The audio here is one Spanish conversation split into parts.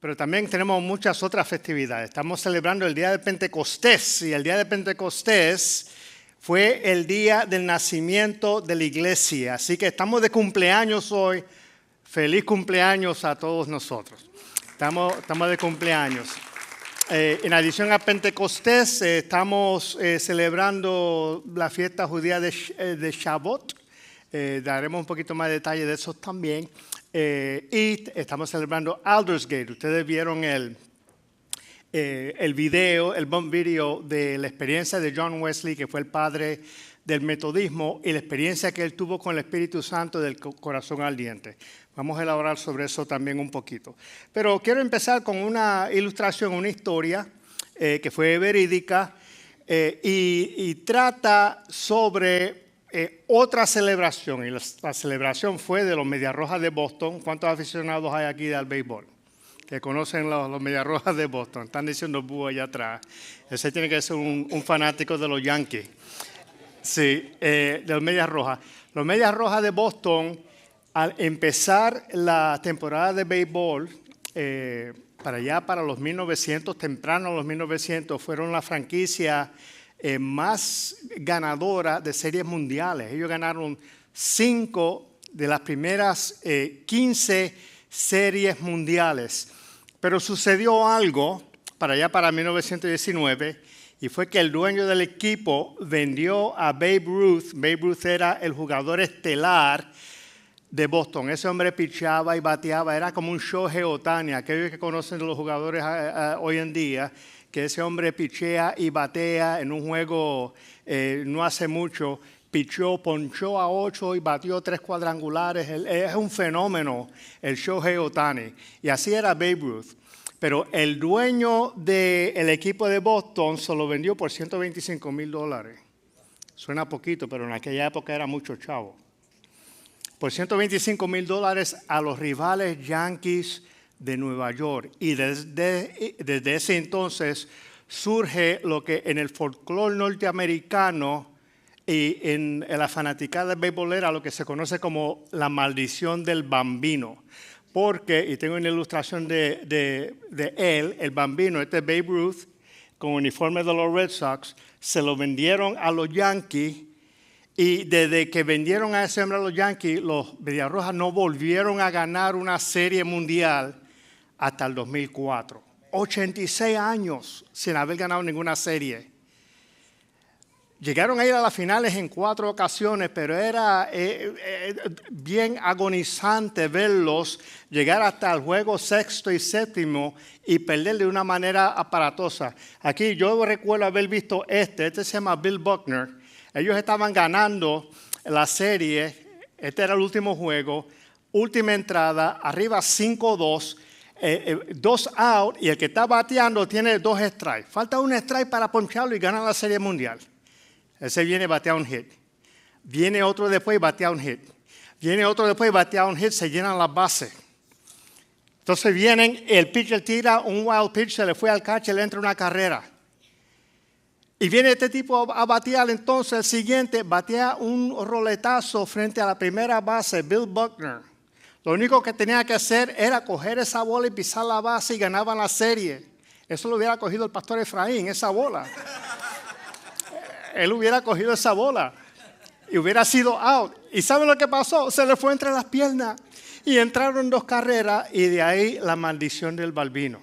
pero también tenemos muchas otras festividades. Estamos celebrando el día de Pentecostés, y el día de Pentecostés fue el día del nacimiento de la iglesia. Así que estamos de cumpleaños hoy. Feliz cumpleaños a todos nosotros. Estamos de cumpleaños. En adición a Pentecostés, estamos celebrando la fiesta judía de Shavuot. Daremos un poquito más de detalle de eso también. Y estamos celebrando Aldersgate. Ustedes vieron el video, el bump video de la experiencia de John Wesley, que fue el padre del metodismo, y la experiencia que él tuvo con el Espíritu Santo del corazón ardiente. Vamos a elaborar sobre eso también un poquito. Pero quiero empezar con una ilustración, una historia que fue verídica y trata sobre otra celebración. Y la celebración fue de los Medias Rojas de Boston. ¿Cuántos aficionados hay aquí al béisbol que conocen los Medias Rojas de Boston? Están diciendo búho allá atrás. Ese tiene que ser un fanático de los Yankees. Sí, de los Medias Rojas. Los Medias Rojas de Boston, al empezar la temporada de béisbol, para los 1900, temprano los 1900, fueron la franquicia más ganadora de series mundiales. Ellos ganaron 5 de las primeras 15 series mundiales. Pero sucedió algo para 1919, y fue que el dueño del equipo vendió a Babe Ruth. Babe Ruth era el jugador estelar de Boston. Ese hombre pichaba y bateaba, era como un Shohei Ohtani, aquellos que conocen de los jugadores hoy en día, que ese hombre pichea y batea en un juego no hace mucho, pichó, ponchó a 8 y batió 3 cuadrangulares. Es un fenómeno el Shohei Ohtani, y así era Babe Ruth. Pero el dueño del equipo de Boston se lo vendió por $125,000. Suena poquito, pero en aquella época era mucho chavo. Por $125,000 a los rivales Yankees de Nueva York. Y desde ese entonces surge lo que en el folclore norteamericano y en la fanaticada beisbolera, lo que se conoce como la maldición del bambino. Porque, y tengo una ilustración de él, el bambino, este es Babe Ruth, con uniforme de los Red Sox, se lo vendieron a los Yankees, y desde que vendieron a ese hombre a los Yankees, los Medias Rojas no volvieron a ganar una serie mundial hasta el 2004. 86 años sin haber ganado ninguna serie. Llegaron a ir a las finales en 4 ocasiones, pero era bien agonizante verlos llegar hasta el juego 6º y 7º y perder de una manera aparatosa. Aquí yo recuerdo haber visto este se llama Bill Buckner. Ellos estaban ganando la serie, este era el último juego, última entrada, arriba 5-2, 2 out, y el que está bateando tiene 2 strikes. Falta un strike para poncharlo y ganar la serie mundial. Ese viene, batea un hit. Viene otro después y batea un hit. Viene otro después y batea un hit, se llenan las bases. Entonces vienen, el pitcher tira un wild pitch, se le fue al catcher, le entra una carrera. Y viene este tipo a batear, entonces el siguiente batea un roletazo frente a la primera base, Bill Buckner. Lo único que tenía que hacer era coger esa bola y pisar la base y ganaban la serie. Eso lo hubiera cogido el pastor Efraín, esa bola. Él hubiera cogido esa bola y hubiera sido out. ¿Y saben lo que pasó? Se le fue entre las piernas y entraron 2 carreras, y de ahí la maldición del bambino.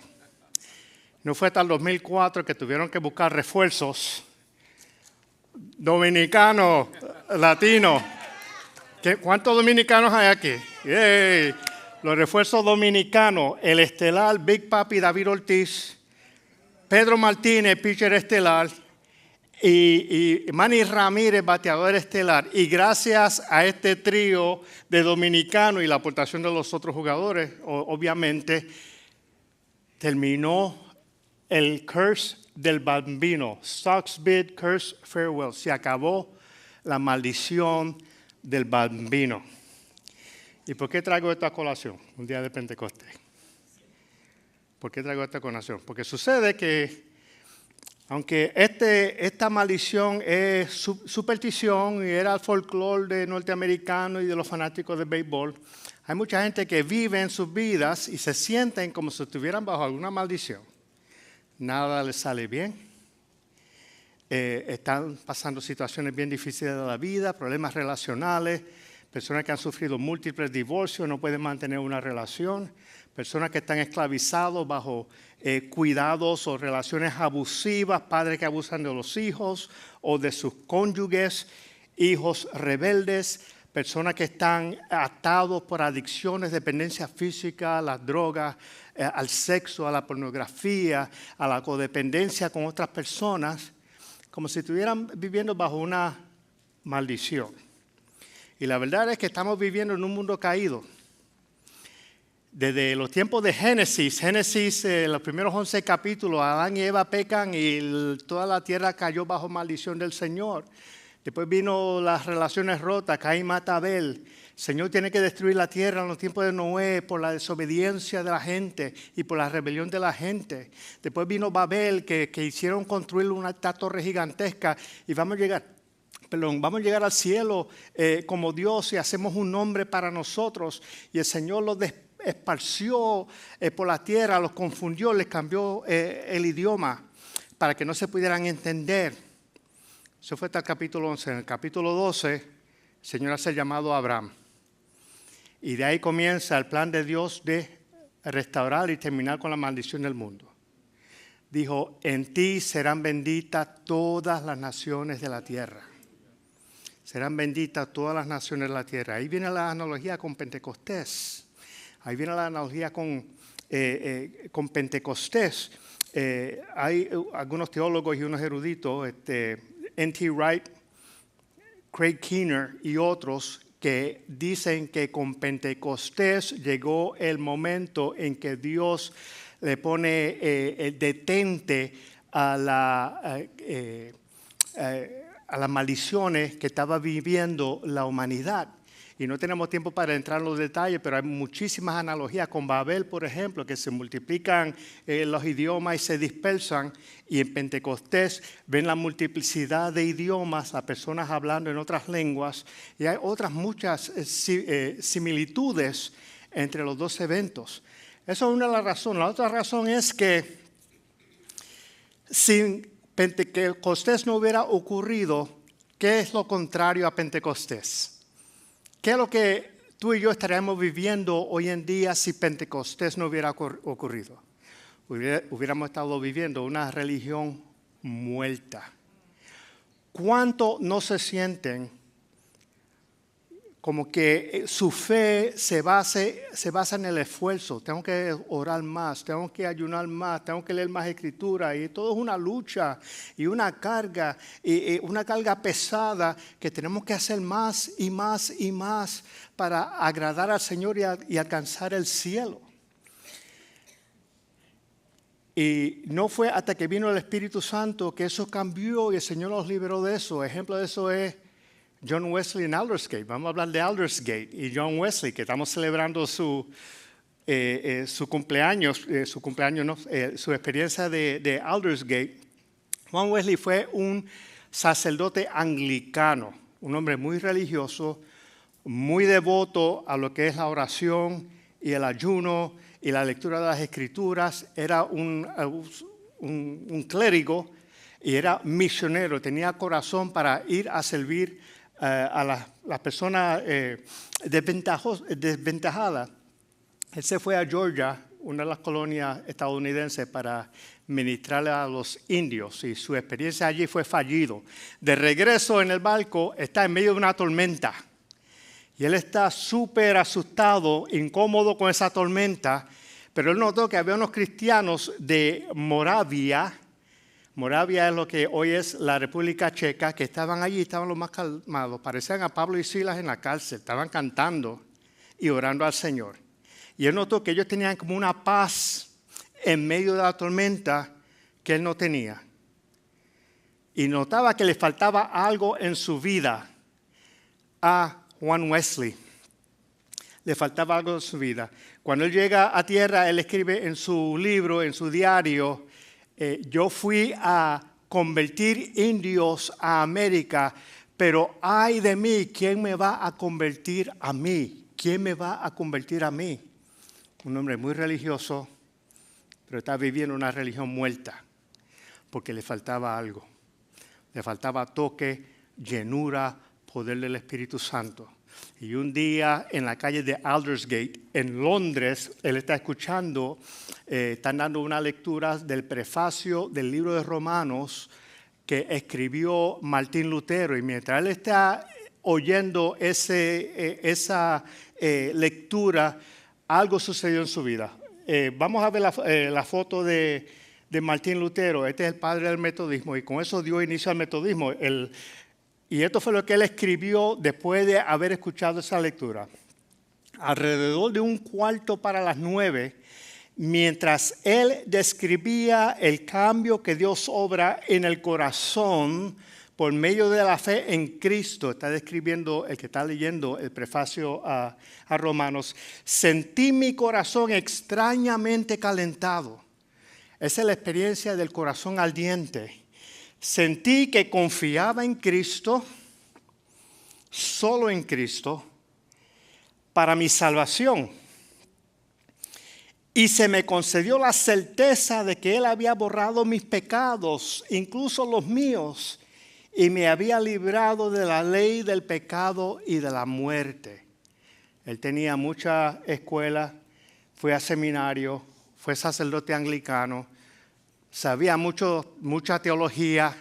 No fue hasta el 2004 que tuvieron que buscar refuerzos dominicanos, latinos. ¿Cuántos dominicanos hay aquí? ¡Yay! Los refuerzos dominicanos, el estelar Big Papi David Ortiz, Pedro Martínez, pitcher estelar, y Manny Ramírez, bateador estelar. Y gracias a este trío de dominicanos y la aportación de los otros jugadores, obviamente, terminó el curse del bambino. Sox bid, curse, farewell. Se acabó la maldición del bambino. ¿Y por qué traigo esto a colación un día de Pentecostés? ¿Por qué traigo esta colación? Porque sucede que Aunque esta maldición es superstición y era el folclore de norteamericano y de los fanáticos de béisbol, hay mucha gente que vive en sus vidas y se sienten como si estuvieran bajo alguna maldición. Nada les sale bien. Están pasando situaciones bien difíciles de la vida, problemas relacionales, personas que han sufrido múltiples divorcios, no pueden mantener una relación, personas que están esclavizados bajo cuidados o relaciones abusivas, padres que abusan de los hijos o de sus cónyuges, hijos rebeldes, personas que están atados por adicciones, dependencia física, a las drogas, al sexo, a la pornografía, a la codependencia con otras personas, como si estuvieran viviendo bajo una maldición. Y la verdad es que estamos viviendo en un mundo caído. Desde los tiempos de Génesis, los primeros 11 capítulos, Adán y Eva pecan y toda la tierra cayó bajo maldición del Señor. Después vino las relaciones rotas, Caín mata a Abel. El Señor tiene que destruir la tierra en los tiempos de Noé por la desobediencia de la gente y por la rebelión de la gente. Después vino Babel, que hicieron construir una torre gigantesca y vamos a llegar al cielo como Dios y hacemos un nombre para nosotros. Y el Señor los esparció por la tierra, los confundió, les cambió el idioma para que no se pudieran entender. Eso fue hasta el capítulo 11. En el capítulo 12, el Señor hace el llamado a Abraham. Y de ahí comienza el plan de Dios de restaurar y terminar con la maldición del mundo. Dijo, en ti serán benditas todas las naciones de la tierra. Serán benditas todas las naciones de la tierra. Ahí viene la analogía con Pentecostés. Ahí viene la analogía con Pentecostés. Hay algunos teólogos y unos eruditos, N.T. Wright, Craig Keener y otros, que dicen que con Pentecostés llegó el momento en que Dios le pone el detente a las maldiciones que estaba viviendo la humanidad. Y no tenemos tiempo para entrar en los detalles, pero hay muchísimas analogías con Babel, por ejemplo, que se multiplican los idiomas y se dispersan. Y en Pentecostés ven la multiplicidad de idiomas, a personas hablando en otras lenguas. Y hay otras muchas similitudes entre los dos eventos. Esa es una de las razones. La otra razón es que si Pentecostés no hubiera ocurrido, ¿qué es lo contrario a Pentecostés? ¿Qué es lo que tú y yo estaríamos viviendo hoy en día si Pentecostés no hubiera ocurrido? Hubiéramos estado viviendo una religión muerta. ¿Cuánto no se sienten como que su fe se basa en el esfuerzo? Tengo que orar más, tengo que ayunar más, tengo que leer más escritura, y todo es una lucha y una carga pesada que tenemos que hacer más y más y más para agradar al Señor y alcanzar el cielo. Y no fue hasta que vino el Espíritu Santo que eso cambió y el Señor nos liberó de eso. Ejemplo de eso es John Wesley en Aldersgate. Vamos a hablar de Aldersgate y John Wesley, que estamos celebrando su cumpleaños, su experiencia de Aldersgate. John Wesley fue un sacerdote anglicano, un hombre muy religioso, muy devoto a lo que es la oración y el ayuno y la lectura de las Escrituras. Era un clérigo y era misionero, tenía corazón para ir a servir a las personas desventajadas. Él se fue a Georgia, una de las colonias estadounidenses, para ministrarle a los indios, y su experiencia allí fue fallido. De regreso en el barco está en medio de una tormenta y él está súper asustado, incómodo con esa tormenta, pero él notó que había unos cristianos de Moravia. Moravia es lo que hoy es la República Checa, que estaban allí, estaban los más calmados. Parecían a Pablo y Silas en la cárcel, estaban cantando y orando al Señor. Y él notó que ellos tenían como una paz en medio de la tormenta que él no tenía. Y notaba que le faltaba algo en su vida a Juan Wesley. Le faltaba algo en su vida. Cuando él llega a tierra, él escribe en su libro, en su diario, yo fui a convertir indios a América, pero ay de mí, ¿quién me va a convertir a mí? ¿Quién me va a convertir a mí? Un hombre muy religioso, pero está viviendo una religión muerta, porque le faltaba algo. Le faltaba toque, llenura, poder del Espíritu Santo. Y un día en la calle de Aldersgate, en Londres, él está escuchando, están dando una lectura del prefacio del libro de Romanos que escribió Martín Lutero. Y mientras él está oyendo esa lectura, algo sucedió en su vida. Vamos a ver la foto de Martín Lutero. Este es el padre del metodismo y con eso dio inicio al metodismo. Y esto fue lo que él escribió después de haber escuchado esa lectura. Alrededor de 8:45, mientras él describía el cambio que Dios obra en el corazón por medio de la fe en Cristo, está describiendo el que está leyendo el prefacio a Romanos, sentí mi corazón extrañamente calentado. Esa es la experiencia del corazón ardiente. Sentí que confiaba en Cristo, solo en Cristo, para mi salvación. Y se me concedió la certeza de que Él había borrado mis pecados, incluso los míos, y me había librado de la ley del pecado y de la muerte. Él tenía mucha escuela, fue a seminario, fue sacerdote anglicano, sabía mucha teología,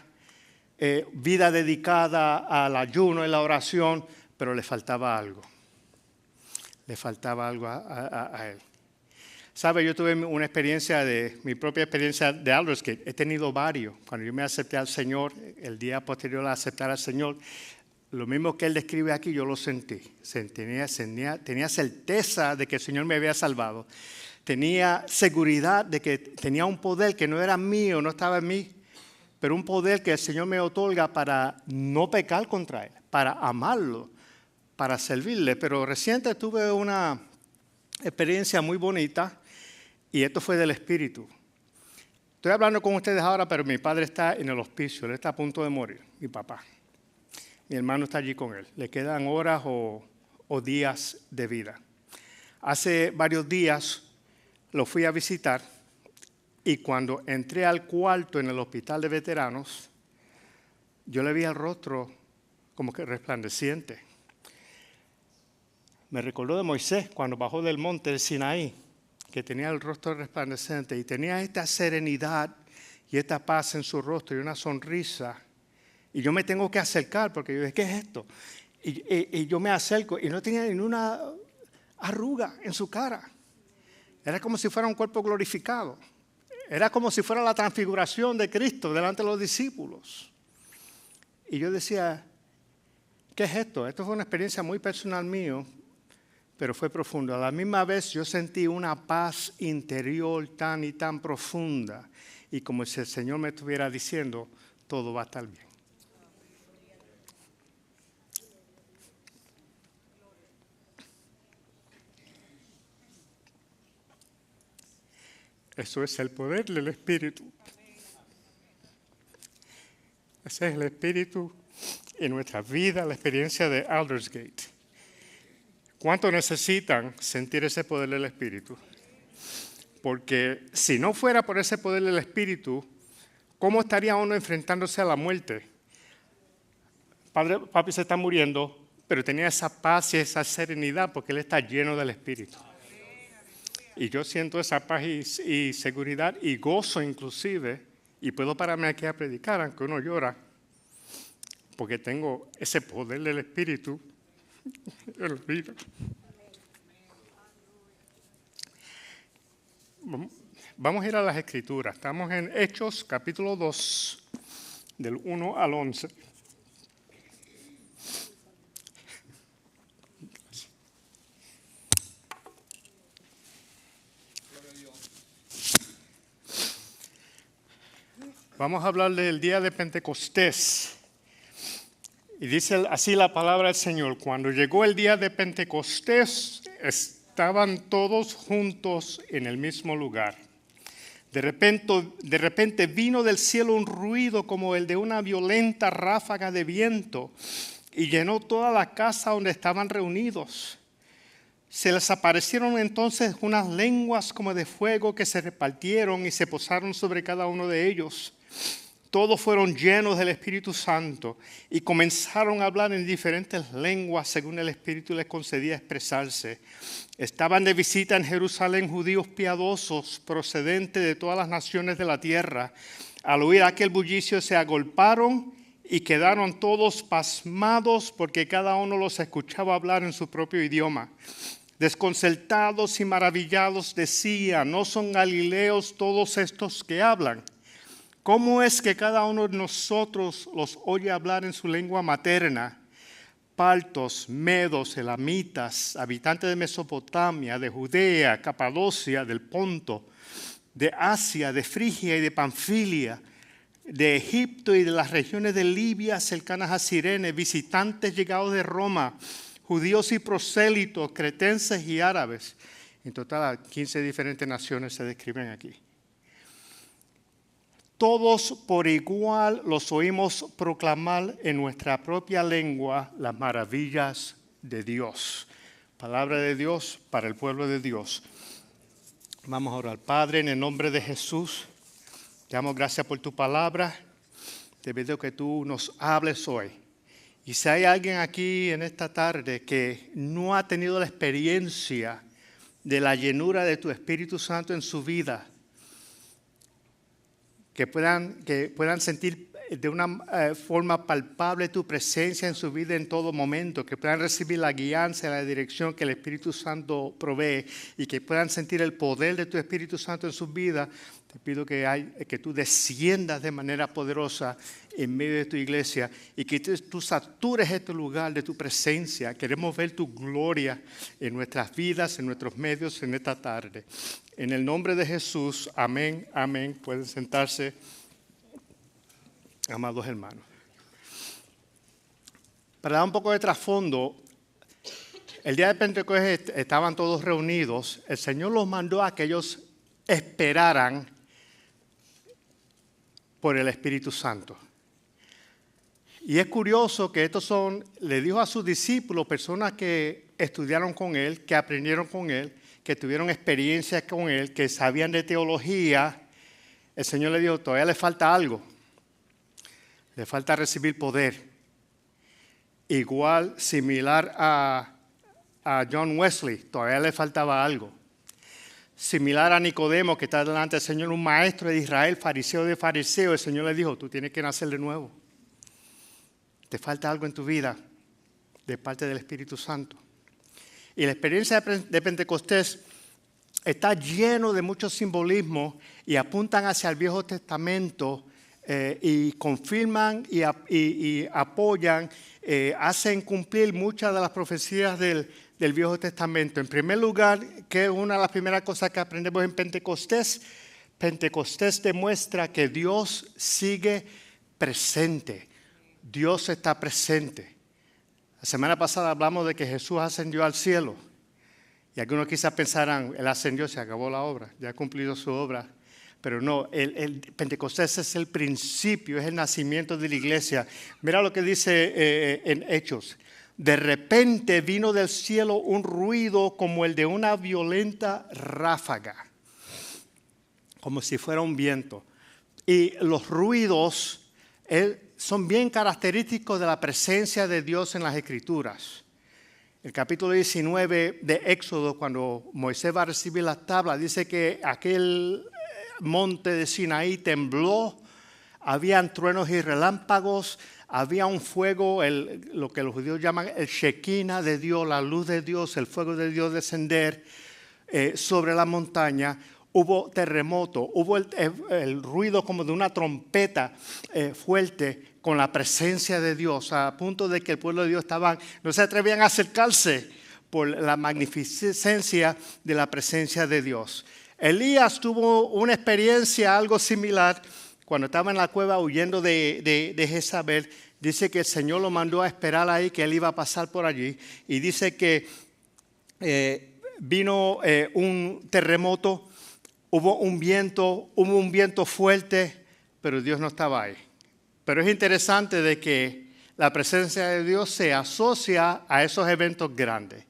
vida dedicada al ayuno y la oración, pero le faltaba algo. Le faltaba algo a él. ¿Sabe? Yo tuve mi propia experiencia de Aldersgate. He tenido varios. Cuando yo me acepté al Señor, el día posterior a aceptar al Señor, lo mismo que él describe aquí, yo lo sentí. Tenía certeza de que el Señor me había salvado. Tenía seguridad de que tenía un poder que no era mío, no estaba en mí, pero un poder que el Señor me otorga para no pecar contra Él, para amarlo, para servirle. Pero reciente tuve una experiencia muy bonita y esto fue del Espíritu. Estoy hablando con ustedes ahora, pero mi padre está en el hospicio, él está a punto de morir, mi papá. Mi hermano está allí con él. Le quedan horas o días de vida. Hace varios días lo fui a visitar y cuando entré al cuarto en el hospital de veteranos, yo le vi el rostro como que resplandeciente. Me recordó de Moisés cuando bajó del monte del Sinaí, que tenía el rostro resplandeciente y tenía esta serenidad y esta paz en su rostro y una sonrisa. Y yo me tengo que acercar porque yo dije, ¿qué es esto? Y yo me acerco y no tenía ninguna arruga en su cara. Era como si fuera un cuerpo glorificado. Era como si fuera la transfiguración de Cristo delante de los discípulos. Y yo decía, ¿qué es esto? Esto fue una experiencia muy personal mío, pero fue profundo. A la misma vez yo sentí una paz interior tan y tan profunda. Y como si el Señor me estuviera diciendo, todo va a estar bien. Eso es el poder del Espíritu. Ese es el Espíritu en nuestra vida, la experiencia de Aldersgate. ¿Cuánto necesitan sentir ese poder del Espíritu? Porque si no fuera por ese poder del Espíritu, ¿cómo estaría uno enfrentándose a la muerte? Papi se está muriendo, pero tenía esa paz y esa serenidad porque él está lleno del Espíritu. Y yo siento esa paz y seguridad y gozo inclusive, y puedo pararme aquí a predicar aunque uno llora, porque tengo ese poder del Espíritu en la vida. Vamos a ir a las Escrituras. Estamos en Hechos capítulo 2, del 1 al 11. Vamos a hablar del día de Pentecostés. Y dice así la palabra del Señor. Cuando llegó el día de Pentecostés, estaban todos juntos en el mismo lugar. De repente vino del cielo un ruido como el de una violenta ráfaga de viento y llenó toda la casa donde estaban reunidos. Se les aparecieron entonces unas lenguas como de fuego que se repartieron y se posaron sobre cada uno de ellos. Todos fueron llenos del Espíritu Santo y comenzaron a hablar en diferentes lenguas según el Espíritu les concedía expresarse. Estaban de visita en Jerusalén judíos piadosos procedentes de todas las naciones de la tierra. Al oír aquel bullicio se agolparon y quedaron todos pasmados porque cada uno los escuchaba hablar en su propio idioma. Desconcertados y maravillados decían: ¿no son galileos todos estos que hablan? ¿Cómo es que cada uno de nosotros los oye hablar en su lengua materna? Partos, medos, elamitas, habitantes de Mesopotamia, de Judea, Capadocia, del Ponto, de Asia, de Frigia y de Panfilia, de Egipto y de las regiones de Libia cercanas a Cirene, visitantes llegados de Roma, judíos y prosélitos, cretenses y árabes. En total, 15 diferentes naciones se describen aquí. Todos por igual los oímos proclamar en nuestra propia lengua las maravillas de Dios. Palabra de Dios para el pueblo de Dios. Vamos a orar. Padre, en el nombre de Jesús, te damos gracias por tu palabra. Te pido que tú nos hables hoy. Y si hay alguien aquí en esta tarde que no ha tenido la experiencia de la llenura de tu Espíritu Santo en su vida, que puedan sentir de una forma palpable tu presencia en su vida en todo momento, que puedan recibir la guianza y la dirección que el Espíritu Santo provee y que puedan sentir el poder de tu Espíritu Santo en su vida, te pido que tú desciendas de manera poderosa en medio de tu iglesia y que tú satures este lugar de tu presencia. Queremos ver tu gloria en nuestras vidas, en nuestros medios en esta tarde. En el nombre de Jesús, amén, amén. Pueden sentarse, amados hermanos. Para dar un poco de trasfondo, el día de Pentecostés estaban todos reunidos. El Señor los mandó a que ellos esperaran por el Espíritu Santo. Y es curioso que le dijo a sus discípulos, personas que estudiaron con Él, que aprendieron con Él, que tuvieron experiencias con Él, que sabían de teología. El Señor le dijo: todavía le falta algo. Le falta recibir poder. Igual, similar a John Wesley, todavía le faltaba algo. Similar a Nicodemo, que está delante del Señor, un maestro de Israel, fariseo de fariseos, el Señor le dijo: tú tienes que nacer de nuevo. Te falta algo en tu vida de parte del Espíritu Santo. Y la experiencia de Pentecostés está lleno de muchos simbolismos y apuntan hacia el Viejo Testamento y confirman y apoyan, hacen cumplir muchas de las profecías del Viejo Testamento. En primer lugar, que es una de las primeras cosas que aprendemos en Pentecostés, Pentecostés demuestra que Dios sigue presente. Dios está presente. La semana pasada hablamos de que Jesús ascendió al cielo. Y algunos quizás pensarán: Él ascendió, se acabó la obra, ya ha cumplido su obra. Pero no, el Pentecostés es el principio, es el nacimiento de la iglesia. Mira lo que dice en Hechos. De repente vino del cielo un ruido como el de una violenta ráfaga, como si fuera un viento. Y los ruidos son bien característicos de la presencia de Dios en las Escrituras. El capítulo 19 de Éxodo, cuando Moisés va a recibir las tablas, dice que aquel monte de Sinaí tembló, habían truenos y relámpagos, había un fuego, lo que los judíos llaman el Shekinah de Dios, la luz de Dios, el fuego de Dios descender sobre la montaña. Hubo terremoto, hubo el ruido como de una trompeta fuerte con la presencia de Dios, a punto de que el pueblo de Dios no se atrevían a acercarse por la magnificencia de la presencia de Dios. Elías tuvo una experiencia algo similar cuando estaba en la cueva huyendo de Jezabel. Dice que el Señor lo mandó a esperar ahí, que él iba a pasar por allí. Y dice que vino un terremoto, hubo un viento fuerte, pero Dios no estaba ahí. Pero es interesante de que la presencia de Dios se asocia a esos eventos grandes.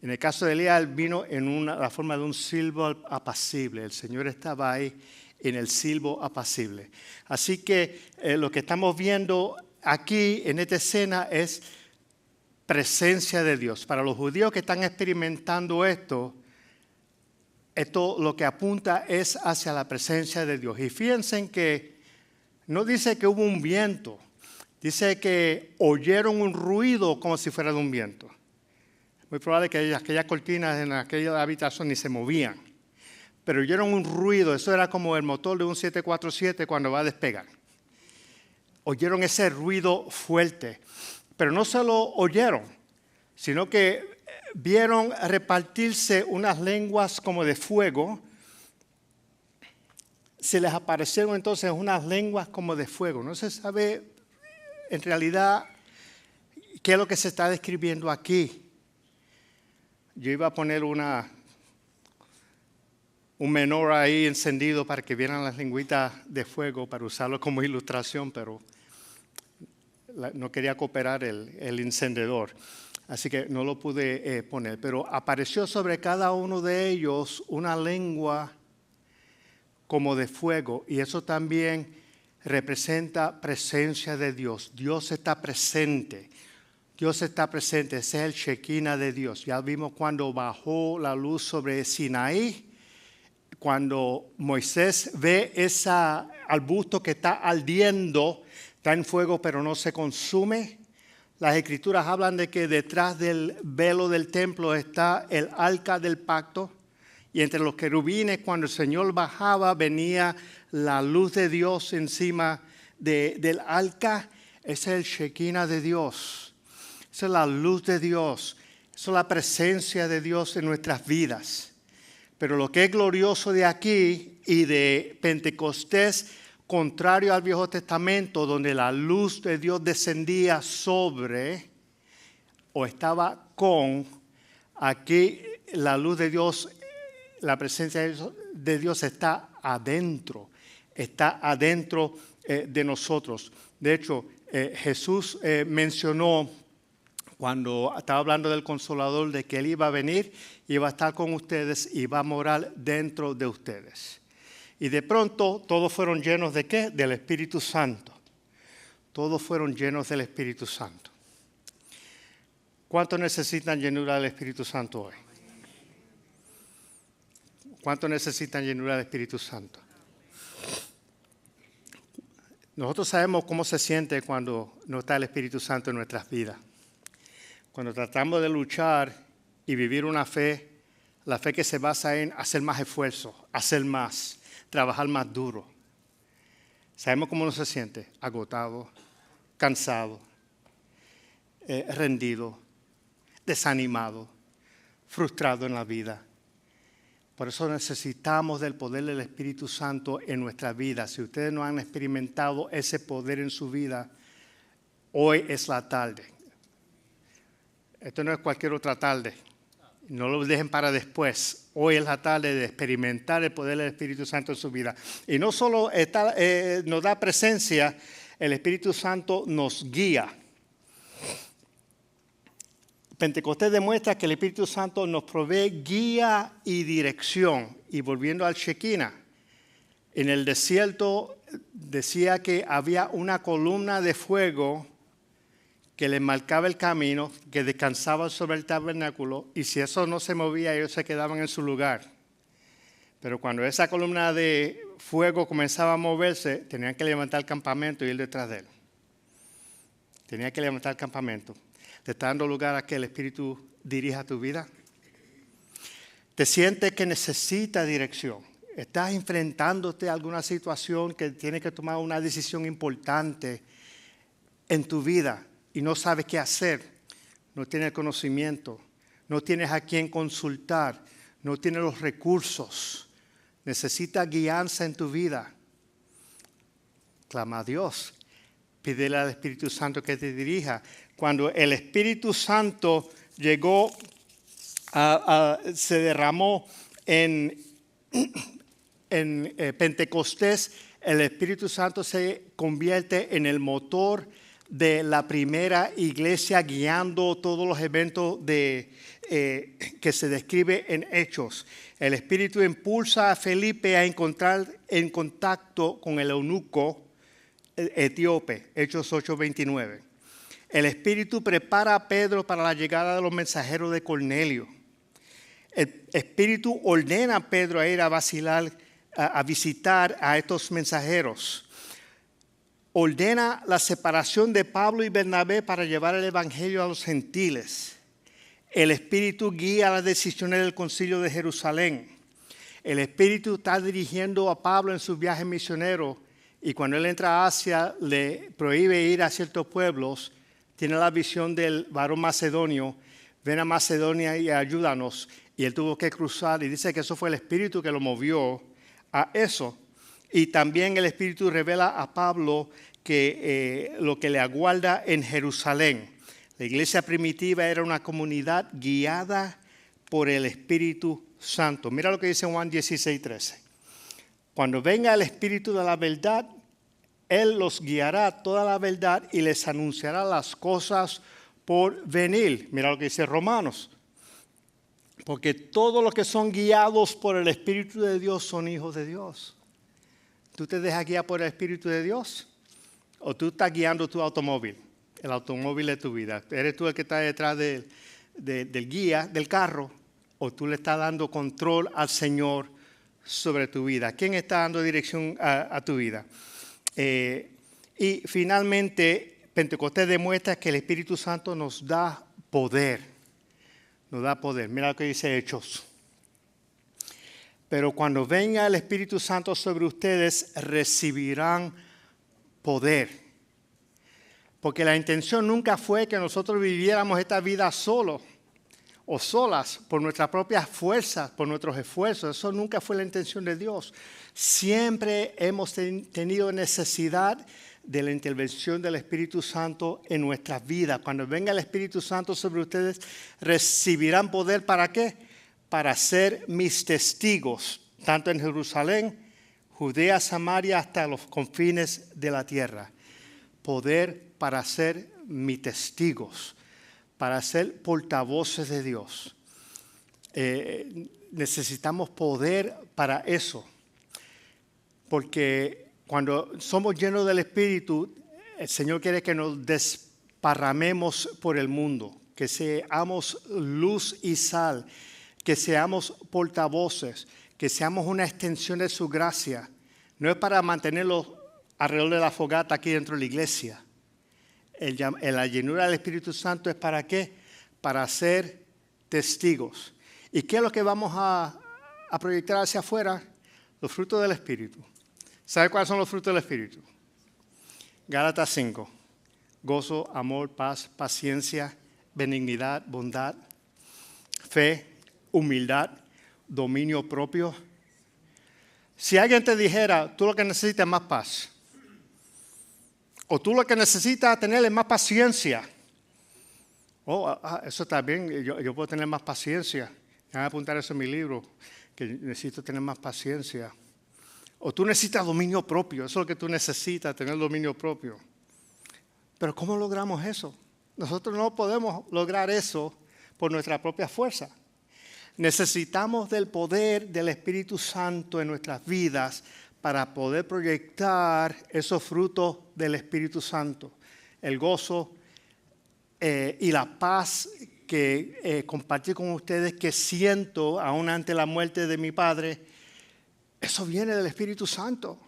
En el caso de Elías, él vino en la forma de un silbo apacible. El Señor estaba ahí en el silbo apacible. Así que lo que estamos viendo aquí en esta escena es presencia de Dios. Para los judíos que están experimentando esto lo que apunta es hacia la presencia de Dios. Y fíjense que no dice que hubo un viento, dice que oyeron un ruido como si fuera de un viento. Muy probable que aquellas cortinas en aquella habitación ni se movían, pero oyeron un ruido. Eso era como el motor de un 747 cuando va a despegar. Oyeron ese ruido fuerte, pero no solo oyeron, sino que vieron repartirse unas lenguas como de fuego. Se les aparecieron entonces unas lenguas como de fuego. No se sabe en realidad qué es lo que se está describiendo aquí. Yo iba a poner un menor ahí encendido para que vieran las lengüitas de fuego para usarlo como ilustración, pero no quería cooperar el encendedor. Así que no lo pude poner. Pero apareció sobre cada uno de ellos una lengua como de fuego. Y eso también representa presencia de Dios. Dios está presente. Dios está presente. Ese es el Shekinah de Dios. Ya vimos cuando bajó la luz sobre Sinaí. Cuando Moisés ve ese arbusto que está ardiendo, está en fuego pero no se consume. Las Escrituras hablan de que detrás del velo del templo está el arca del pacto. Y entre los querubines, cuando el Señor bajaba, venía la luz de Dios encima del arca. Ese es el Shekinah de Dios. Esa es la luz de Dios. Esa es la presencia de Dios en nuestras vidas. Pero lo que es glorioso de aquí y de Pentecostés, contrario al Viejo Testamento, donde la luz de Dios descendía sobre o estaba con, aquí la luz de Dios, la presencia de Dios está adentro de nosotros. De hecho, Jesús mencionó cuando estaba hablando del Consolador de que Él iba a venir, iba a estar con ustedes y va a morar dentro de ustedes. Y de pronto todos fueron llenos ¿de qué? Del Espíritu Santo. Todos fueron llenos del Espíritu Santo. ¿Cuántos necesitan llenura del Espíritu Santo hoy? ¿Cuántos necesitan llenura del Espíritu Santo? Nosotros sabemos cómo se siente cuando no está el Espíritu Santo en nuestras vidas. Cuando tratamos de luchar y vivir una fe, la fe que se basa en hacer más esfuerzo, hacer más, trabajar más duro. Sabemos cómo uno se siente, agotado, cansado, rendido, desanimado, frustrado en la vida. Por eso necesitamos del poder del Espíritu Santo en nuestra vida. Si ustedes no han experimentado ese poder en su vida, hoy es la tarde. Esto no es cualquier otra tarde. No lo dejen para después. Hoy es la tarde de experimentar el poder del Espíritu Santo en su vida. Y no solo nos da presencia, el Espíritu Santo nos guía. Pentecostés demuestra que el Espíritu Santo nos provee guía y dirección. Y volviendo al Shekinah, en el desierto decía que había una columna de fuego que les marcaba el camino, que descansaba sobre el tabernáculo, y si eso no se movía, ellos se quedaban en su lugar. Pero cuando esa columna de fuego comenzaba a moverse, tenían que levantar el campamento y ir detrás de él. Tenían que levantar el campamento. ¿Te está dando lugar a que el Espíritu dirija tu vida? ¿Te sientes que necesitas dirección? ¿Estás enfrentándote a alguna situación que tienes que tomar una decisión importante en tu vida y no sabes qué hacer? No tienes conocimiento, no tienes a quién consultar, no tienes los recursos. Necesitas guianza en tu vida. Clama a Dios. Pídele al Espíritu Santo que te dirija. Cuando el Espíritu Santo llegó, se derramó en en Pentecostés, el Espíritu Santo se convierte en el motor de la primera iglesia, guiando todos los eventos que se describe en Hechos. El Espíritu impulsa a Felipe a encontrar en contacto con el eunuco etíope, Hechos 8:29. El Espíritu prepara a Pedro para la llegada de los mensajeros de Cornelio. El Espíritu ordena a Pedro a ir a visitar a estos mensajeros. Ordena la separación de Pablo y Bernabé para llevar el evangelio a los gentiles. El Espíritu guía las decisiones del Concilio de Jerusalén. El Espíritu está dirigiendo a Pablo en su viaje misionero, y cuando él entra a Asia le prohíbe ir a ciertos pueblos. Tiene la visión del varón macedonio: ven a Macedonia y ayúdanos. Y él tuvo que cruzar, y dice que eso fue el Espíritu que lo movió a eso. Y también el Espíritu revela a Pablo que lo que le aguarda en Jerusalén. La iglesia primitiva era una comunidad guiada por el Espíritu Santo. Mira lo que dice Juan 16:13. Cuando venga el Espíritu de la verdad, Él los guiará a toda la verdad y les anunciará las cosas por venir. Mira lo que dice Romanos. Porque todos los que son guiados por el Espíritu de Dios son hijos de Dios. ¿Tú te dejas guiar por el Espíritu de Dios? ¿O tú estás guiando tu automóvil? El automóvil de tu vida. ¿Eres tú el que está detrás del guía, del carro? ¿O tú le estás dando control al Señor sobre tu vida? ¿Quién está dando dirección a tu vida? Y finalmente, Pentecostés demuestra que el Espíritu Santo nos da poder. Nos da poder. Mira lo que dice Hechos. Pero cuando venga el Espíritu Santo sobre ustedes, recibirán poder. Porque la intención nunca fue que nosotros viviéramos esta vida solos o solas por nuestras propias fuerzas, por nuestros esfuerzos. Eso nunca fue la intención de Dios. Siempre hemos tenido necesidad de la intervención del Espíritu Santo en nuestras vidas. Cuando venga el Espíritu Santo sobre ustedes, recibirán poder. ¿Para qué? Para ser mis testigos, tanto en Jerusalén, Judea, Samaria, hasta los confines de la tierra. Poder para ser mis testigos, para ser portavoces de Dios. Necesitamos poder para eso, porque cuando somos llenos del Espíritu, el Señor quiere que nos desparramemos por el mundo, que seamos luz y sal, que seamos portavoces, que seamos una extensión de su gracia. No es para mantenerlos alrededor de la fogata aquí dentro de la iglesia. La llenura del Espíritu Santo es ¿para qué? Para ser testigos. ¿Y qué es lo que vamos a proyectar hacia afuera? Los frutos del Espíritu. ¿Sabe cuáles son los frutos del Espíritu? Gálatas 5. Gozo, amor, paz, paciencia, benignidad, bondad, fe, humildad, dominio propio. Si alguien te dijera, tú lo que necesitas es más paz, o tú lo que necesitas tener es más paciencia, eso está bien, yo puedo tener más paciencia. Voy a apuntar eso en mi libro, que necesito tener más paciencia. O tú necesitas dominio propio, eso es lo que tú necesitas, tener dominio propio. Pero ¿cómo logramos eso? Nosotros no podemos lograr eso por nuestra propia fuerza. Necesitamos del poder del Espíritu Santo en nuestras vidas para poder proyectar esos frutos del Espíritu Santo. El gozo y la paz que compartí con ustedes, que siento aún ante la muerte de mi padre, eso viene del Espíritu Santo.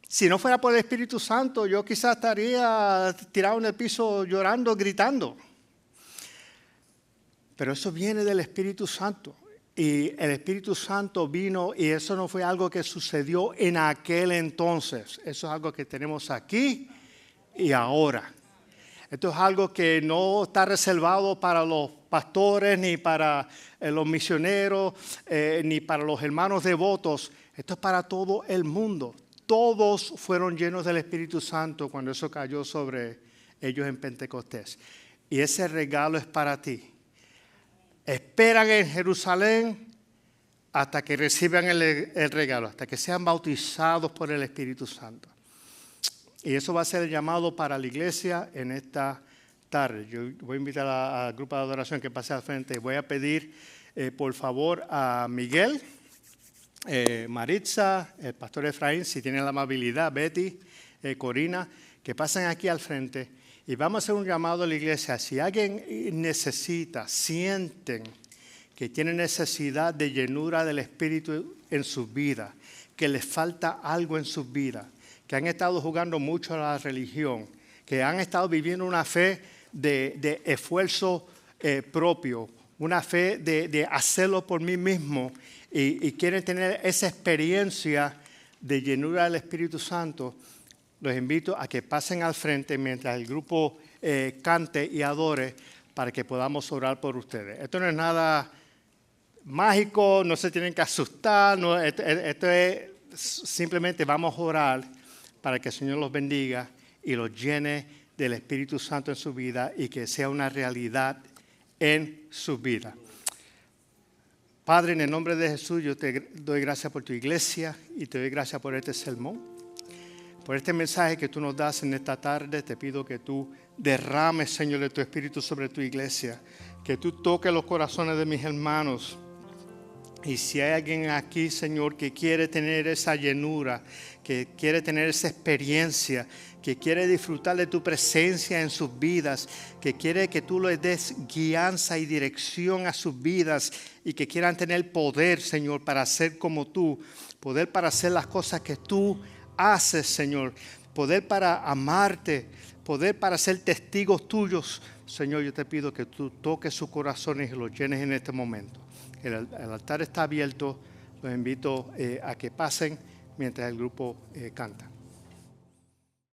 Si no fuera por el Espíritu Santo, yo quizás estaría tirado en el piso llorando, gritando. Pero eso viene del Espíritu Santo. Y el Espíritu Santo vino, y eso no fue algo que sucedió en aquel entonces. Eso es algo que tenemos aquí y ahora. Esto es algo que no está reservado para los pastores, ni para los misioneros, ni para los hermanos devotos. Esto es para todo el mundo. Todos fueron llenos del Espíritu Santo cuando eso cayó sobre ellos en Pentecostés. Y ese regalo es para ti. Esperan en Jerusalén hasta que reciban el regalo, hasta que sean bautizados por el Espíritu Santo. Y eso va a ser el llamado para la iglesia en esta tarde. Yo voy a invitar al grupo de adoración que pase al frente. Voy a pedir, por favor, a Miguel, Maritza, el pastor Efraín, si tienen la amabilidad, Betty, Corina, que pasen aquí al frente. Y vamos a hacer un llamado a la iglesia. Si alguien necesita, sienten que tienen necesidad de llenura del Espíritu en sus vidas, que les falta algo en sus vidas, que han estado jugando mucho a la religión, que han estado viviendo una fe de esfuerzo propio, una fe de hacerlo por mí mismo y quieren tener esa experiencia de llenura del Espíritu Santo, los invito a que pasen al frente mientras el grupo cante y adore para que podamos orar por ustedes. Esto no es nada mágico, no se tienen que asustar, no, esto es simplemente vamos a orar para que el Señor los bendiga y los llene del Espíritu Santo en su vida y que sea una realidad en su vida. Padre, en el nombre de Jesús, yo te doy gracias por tu iglesia y te doy gracias por este sermón, por este mensaje que tú nos das en esta tarde. Te pido que tú derrames, Señor, de tu Espíritu sobre tu iglesia, que tú toques los corazones de mis hermanos. Y si hay alguien aquí, Señor, que quiere tener esa llenura, que quiere tener esa experiencia, que quiere disfrutar de tu presencia en sus vidas, que quiere que tú les des guianza y dirección a sus vidas y que quieran tener poder, Señor, para ser como tú, poder para hacer las cosas que tú haces, Señor, poder para amarte, poder para ser testigos tuyos, Señor, yo te pido que tú toques sus corazones y los llenes en este momento. El altar está abierto, los invito a que pasen mientras el grupo canta.